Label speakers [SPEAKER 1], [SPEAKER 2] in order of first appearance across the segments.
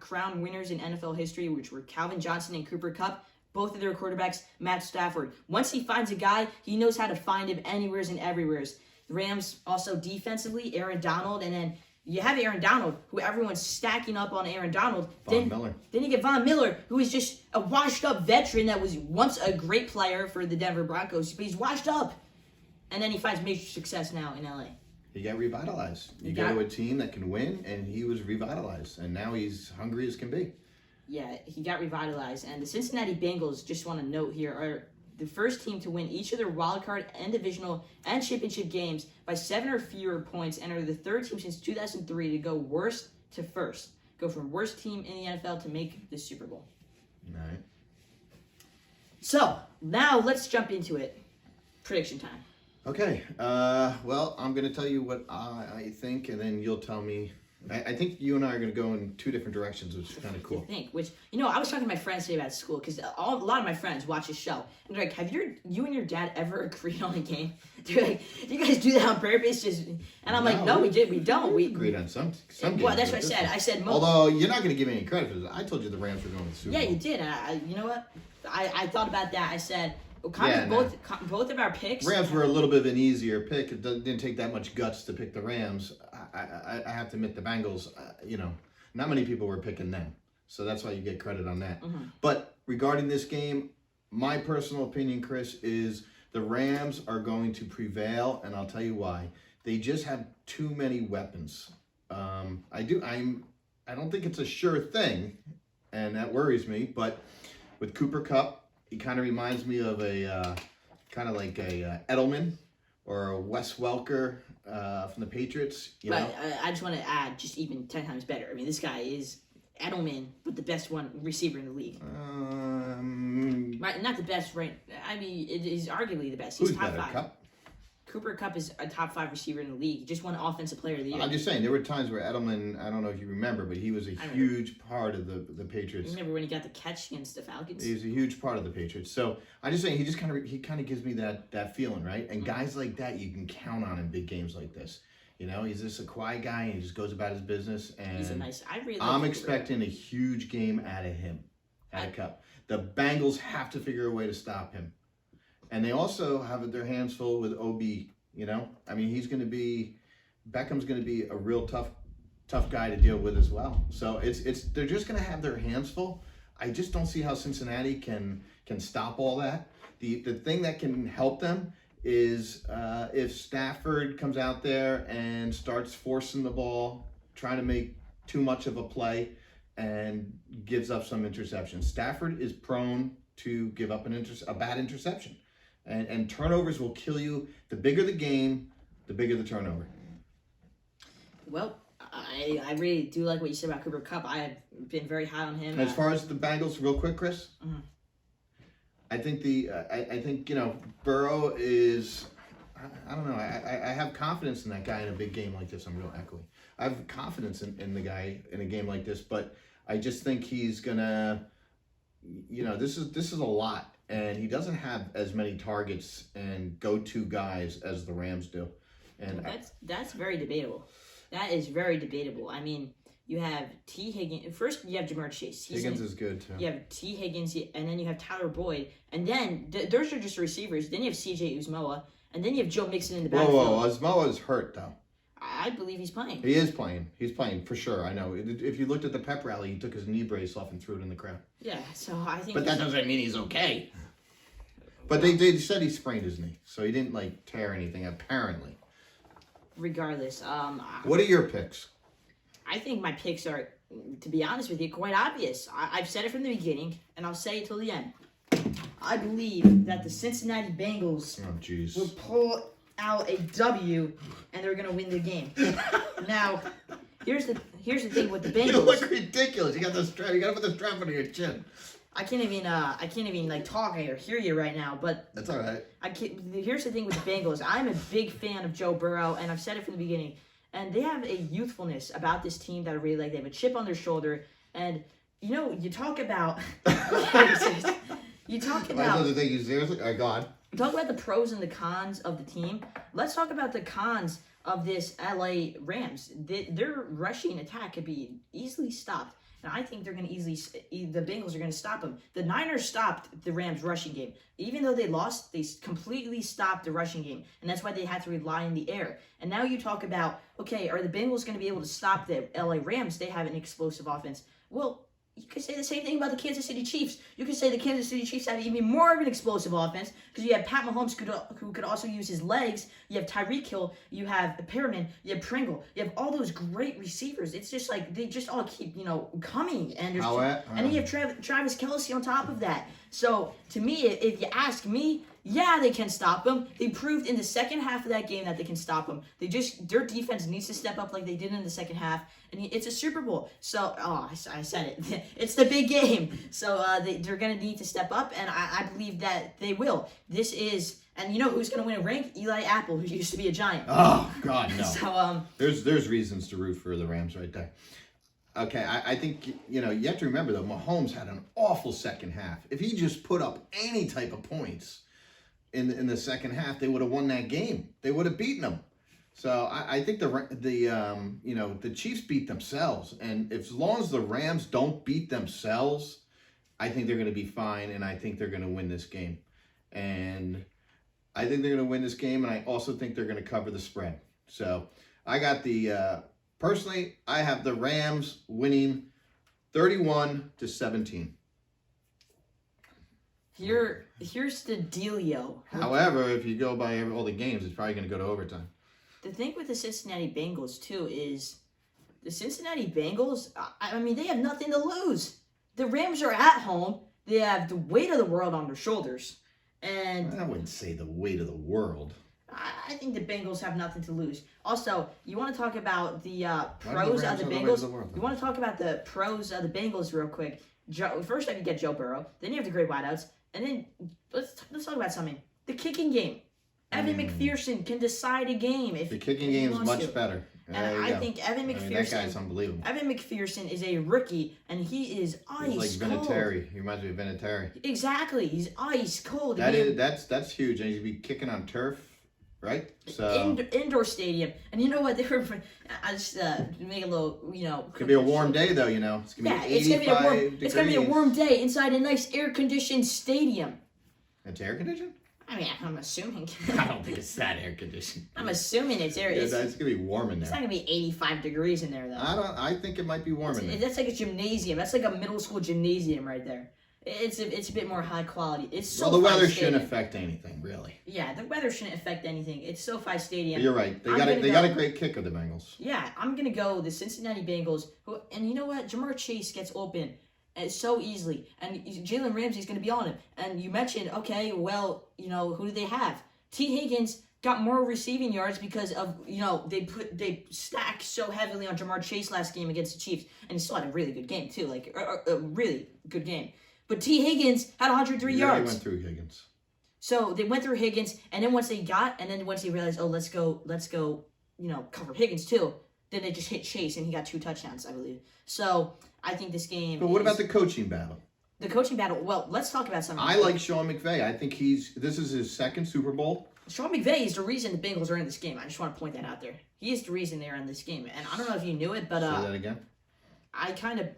[SPEAKER 1] crown winners in NFL history, which were Calvin Johnson and Cooper Kupp. Both of their quarterbacks, Matt Stafford. Once he finds a guy, he knows how to find him anywheres and everywheres. The Rams also defensively, Aaron Donald, and then you have Aaron Donald, who everyone's stacking up on Aaron Donald.
[SPEAKER 2] Miller.
[SPEAKER 1] Then you get Von Miller, who is just a washed-up veteran that was once a great player for the Denver Broncos, but he's washed up. And then he finds major success now in LA.
[SPEAKER 2] He got revitalized. You go to a team that can win, and he was revitalized. And now he's hungry as can be.
[SPEAKER 1] Yeah, he got revitalized. And the Cincinnati Bengals, just want to note here, are the first team to win each of their wild card and divisional and championship games by 7 or fewer points, and are the third team since 2003 to go worst to first. Go from worst team in the NFL to make the Super Bowl.
[SPEAKER 2] All right.
[SPEAKER 1] So, now let's jump into it. Prediction time.
[SPEAKER 2] Okay. Well, I'm going to tell you what I think, and then you'll tell me. I think you and I are going to go in two different directions, which is kind of cool.
[SPEAKER 1] I think, I was talking to my friends today about school, because a lot of my friends watch this show, and they're like, have you and your dad ever agreed on a game? They're like, do you guys do that on purpose? And I'm like, no, we don't. We
[SPEAKER 2] agreed on some games.
[SPEAKER 1] Well, that's what I said. I said,
[SPEAKER 2] although you're not going to give me any credit for this. I told you the Rams were going to the Super Bowl.
[SPEAKER 1] Yeah, you did. And you know what? I thought about that. I said, both of our picks.
[SPEAKER 2] Rams were a little bit of an easier pick. It didn't take that much guts to pick the Rams. I have to admit the Bengals, not many people were picking them. So that's why you get credit on that.
[SPEAKER 1] Mm-hmm.
[SPEAKER 2] But regarding this game, my personal opinion, Chris, is the Rams are going to prevail, and I'll tell you why. They just have too many weapons. I don't think it's a sure thing, and that worries me. But with Cooper Kupp, he kind of reminds me of a kind of like a Edelman or a Wes Welker from the Patriots. You know?
[SPEAKER 1] I just want to add, just even 10 times better. I mean, this guy is Edelman, but the best receiver in the league. Right, not the best, right? I mean, it is arguably the best. He's
[SPEAKER 2] who's
[SPEAKER 1] top
[SPEAKER 2] better,
[SPEAKER 1] 5.
[SPEAKER 2] Kupp?
[SPEAKER 1] Cooper Kupp is a top 5 receiver in the league. He just won Offensive Player of the Year.
[SPEAKER 2] I'm just saying, there were times where Edelman, I don't know if you remember, but he was a huge part of the Patriots.
[SPEAKER 1] Remember when he got the catch against the Falcons?
[SPEAKER 2] He was a huge part of the Patriots. So I'm just saying, he kind of gives me that feeling, right? And guys like that, you can count on in big games like this. You know, he's just a quiet guy, and he just goes about his business. And
[SPEAKER 1] he's a nice.
[SPEAKER 2] I'm expecting a huge game out of him, out of Kupp. The Bengals have to figure a way to stop him, and they also have their hands full with OB. You know, I mean, Beckham's going to be a real tough guy to deal with as well. So they're just going to have their hands full. I just don't see how Cincinnati can stop all that. The thing that can help them is if Stafford comes out there and starts forcing the ball, trying to make too much of a play, and gives up some interceptions. Stafford is prone to give up a bad interception. And turnovers will kill you. The bigger the game, the bigger the turnover.
[SPEAKER 1] Well, I really do like what you said about Cooper Kupp. I have been very high on him.
[SPEAKER 2] As far as the Bengals, real quick, Chris,
[SPEAKER 1] mm-hmm.
[SPEAKER 2] I think Burrow is. I don't know. I have confidence in that guy in a big game like this. I'm real echoey. I have confidence in the guy in a game like this, but I just think he's gonna. This is a lot. And he doesn't have as many targets and go-to guys as the Rams do. And
[SPEAKER 1] that's very debatable. That is very debatable. I mean, you have T. Higgins. First, you have Ja'Marr Chase.
[SPEAKER 2] Higgins is good, too.
[SPEAKER 1] You have T. Higgins, and then you have Tyler Boyd. And then, those are just receivers. Then you have C.J. Uzomah. And then you have Joe Mixon in the backfield.
[SPEAKER 2] Whoa. Uzomah is hurt, though.
[SPEAKER 1] I believe he's playing.
[SPEAKER 2] He is playing. He's playing, for sure. I know. If you looked at the pep rally, he took his knee brace off and threw it in the crowd.
[SPEAKER 1] Yeah, so I think...
[SPEAKER 2] But that doesn't mean he's okay. But they said he sprained his knee, so he didn't, tear anything, apparently.
[SPEAKER 1] Regardless,
[SPEAKER 2] what are your picks?
[SPEAKER 1] I think my picks are, to be honest with you, quite obvious. I've said it from the beginning, and I'll say it till the end. I believe that the Cincinnati Bengals will pull out a W, and they're going to win the game. Now, here's the thing with the Bengals.
[SPEAKER 2] You look ridiculous. You got the strap. You got to put the strap under your chin.
[SPEAKER 1] I can't even talk or hear you right now, but
[SPEAKER 2] that's all right.
[SPEAKER 1] Here's the thing with the Bengals. I'm a big fan of Joe Burrow, and I've said it from the beginning. And they have a youthfulness about this team that I really like. They have a chip on their shoulder, and you talk about you talk about.
[SPEAKER 2] I don't take you seriously. All right, go on.
[SPEAKER 1] Talk about the pros and the cons of the team. Let's talk about the cons of this LA Rams. Their rushing attack could be easily stopped. And I think they're going to the Bengals are going to stop them. The Niners stopped the Rams rushing game. Even though they lost, they completely stopped the rushing game. And that's why they had to rely on the air. And now you talk about, okay, are the Bengals going to be able to stop the LA Rams? They have an explosive offense. Well, you could say the same thing about the Kansas City Chiefs. You could say the Kansas City Chiefs have even more of an explosive offense because you have Pat Mahomes who could also use his legs. You have Tyreek Hill. You have Perriman. You have Pringle. You have all those great receivers. It's just like they just all keep, coming. And then you have Travis Kelce on top of that. So, to me, if you ask me, yeah, they can stop them. They proved in the second half of that game that they can stop them. Their defense needs to step up like they did in the second half. And it's a Super Bowl. So, I said it. It's the big game. So, they're going to need to step up, and I believe that they will. This is, and you know who's going to win a ring? Eli Apple, who used to be a Giant.
[SPEAKER 2] Oh, God, no.
[SPEAKER 1] So,
[SPEAKER 2] There's reasons to root for the Rams right there. Okay, I think, you have to remember, though, Mahomes had an awful second half. If he just put up any type of points in the second half, they would have won that game. They would have beaten them. So I think the Chiefs beat themselves. And as long as the Rams don't beat themselves, I think they're going to be fine, and I think they're going to win this game. And I think they're going to win this game, and I also think they're going to cover the spread. So I got personally, I have the Rams winning 31-17.
[SPEAKER 1] Here's the dealio.
[SPEAKER 2] However, if you go by all the games, it's probably going to go to overtime.
[SPEAKER 1] The thing with the Cincinnati Bengals, too, is the Cincinnati Bengals, I mean, they have nothing to lose. The Rams are at home. They have the weight of the world on their shoulders. And
[SPEAKER 2] I wouldn't say the weight of the world.
[SPEAKER 1] I think the Bengals have nothing to lose. Also, you want to talk about the pros of the Bengals? You want to talk about the pros of the Bengals real quick? First, you get Joe Burrow. Then you have the great wideouts. And then let's talk about something. The kicking game. Evan McPherson can decide a game.
[SPEAKER 2] The kicking game is much better.
[SPEAKER 1] And I think Evan McPherson.
[SPEAKER 2] That guy's unbelievable.
[SPEAKER 1] Evan McPherson is a rookie, and he is ice cold.
[SPEAKER 2] He's like Vinatieri. He reminds me of Vinatieri.
[SPEAKER 1] Exactly. He's ice cold.
[SPEAKER 2] That's huge. And he'd be kicking on turf, right? So
[SPEAKER 1] indoor stadium. And you know what? They were. I just make a little.
[SPEAKER 2] It's gonna be a warm day though. It's gonna be 85 degrees.
[SPEAKER 1] It's gonna be a warm day inside a nice air-conditioned stadium.
[SPEAKER 2] It's air conditioned?
[SPEAKER 1] I mean, I'm assuming.
[SPEAKER 2] I don't think it's that air conditioned.
[SPEAKER 1] I'm assuming it's air.
[SPEAKER 2] It's gonna be warm in there.
[SPEAKER 1] It's not gonna be 85 degrees in there though.
[SPEAKER 2] I think it might be warm in there.
[SPEAKER 1] That's like a gymnasium. That's like a middle school gymnasium right there. It's a bit more high quality. It's so.
[SPEAKER 2] Well, the weather shouldn't affect anything, really.
[SPEAKER 1] Yeah, the weather shouldn't affect anything. It's SoFi Stadium.
[SPEAKER 2] But you're right. They got a great kicker, the Bengals.
[SPEAKER 1] Yeah, I'm gonna go the Cincinnati Bengals. And you know what? Jamar Chase gets open so easily, and Jalen Ramsey's going to be on him. And you mentioned, okay, well, who do they have? T. Higgins got more receiving yards because of they stacked so heavily on Jamar Chase last game against the Chiefs, and he still had a really good game too, like a really good game. But T. Higgins had 103 yards.
[SPEAKER 2] They went through Higgins.
[SPEAKER 1] So they went through Higgins, and then once they realized, oh, let's go, cover Higgins too. Then they just hit Chase, and he got 2 touchdowns, I believe. So I think this game.
[SPEAKER 2] But what about the coaching battle?
[SPEAKER 1] The coaching battle. Well, let's talk about something.
[SPEAKER 2] I like Sean McVay. I think this is his second Super Bowl.
[SPEAKER 1] Sean McVay is the reason the Bengals are in this game. I just want to point that out there. He is the reason they're in this game, and I don't know if you knew it, but
[SPEAKER 2] say that again.
[SPEAKER 1] I kind of.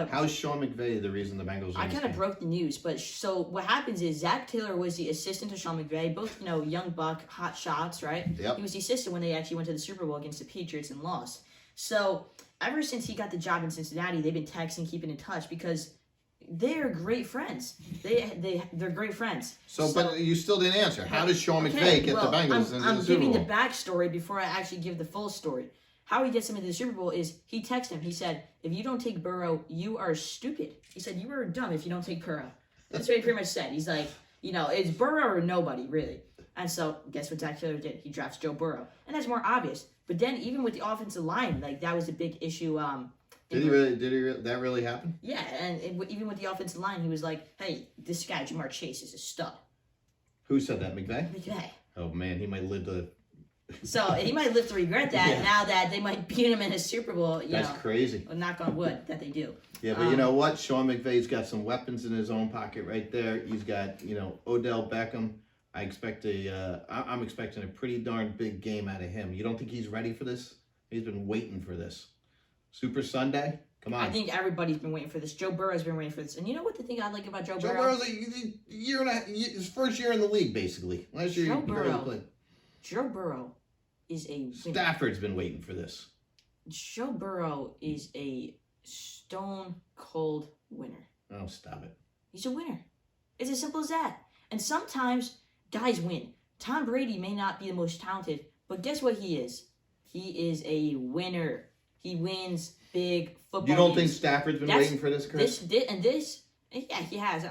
[SPEAKER 2] How's Sean McVay the reason the Bengals?
[SPEAKER 1] I kind of broke the news, but so what happens is Zach Taylor was the assistant to Sean McVay, both young buck, hot shots, right?
[SPEAKER 2] Yep.
[SPEAKER 1] He was the assistant when they actually went to the Super Bowl against the Patriots and lost. So ever since he got the job in Cincinnati, they've been texting, keeping in touch because they're great friends. They're great friends.
[SPEAKER 2] So, but you still didn't answer. How does Sean McVay get the Bengals into the Super Bowl?
[SPEAKER 1] I'm giving the backstory before I actually give the full story. How he gets him into the Super Bowl is he texted him. He said, if you don't take Burrow, you are stupid. He said, you are dumb if you don't take Burrow. That's what he pretty much said. He's like, it's Burrow or nobody, really. And so, guess what Zach Taylor did? He drafts Joe Burrow. And that's more obvious. But then, even with the offensive line, that was a big issue.
[SPEAKER 2] Did that really happen?
[SPEAKER 1] Yeah, and even with the offensive line, he was like, hey, this guy, Jamar Chase, is a stud.
[SPEAKER 2] Who said that, McVay?
[SPEAKER 1] McVay.
[SPEAKER 2] Oh, man, he might live to...
[SPEAKER 1] So, he might live to regret that now that they might beat him in a Super Bowl.
[SPEAKER 2] That's crazy.
[SPEAKER 1] Well, knock on wood that they do.
[SPEAKER 2] Yeah, but you know what? Sean McVay's got some weapons in his own pocket right there. He's got, Odell Beckham. I'm expecting a pretty darn big game out of him. You don't think he's ready for this? He's been waiting for this. Super Sunday? Come on.
[SPEAKER 1] I think everybody's been waiting for this. Joe Burrow's been waiting for this. And you know what the thing I like about Joe Burrow?
[SPEAKER 2] Joe Burrow's a year and his first year in the league, basically. Last year,
[SPEAKER 1] Joe Burrow is a winner.
[SPEAKER 2] Stafford's been waiting for this.
[SPEAKER 1] Joe Burrow is a stone cold winner.
[SPEAKER 2] Oh, stop it.
[SPEAKER 1] He's a winner. It's as simple as that. And sometimes guys win. Tom Brady may not be the most talented, but guess what he is? He is a winner. He wins big football
[SPEAKER 2] You don't
[SPEAKER 1] games.
[SPEAKER 2] think Stafford's been waiting for this, Chris?
[SPEAKER 1] Yeah, he has.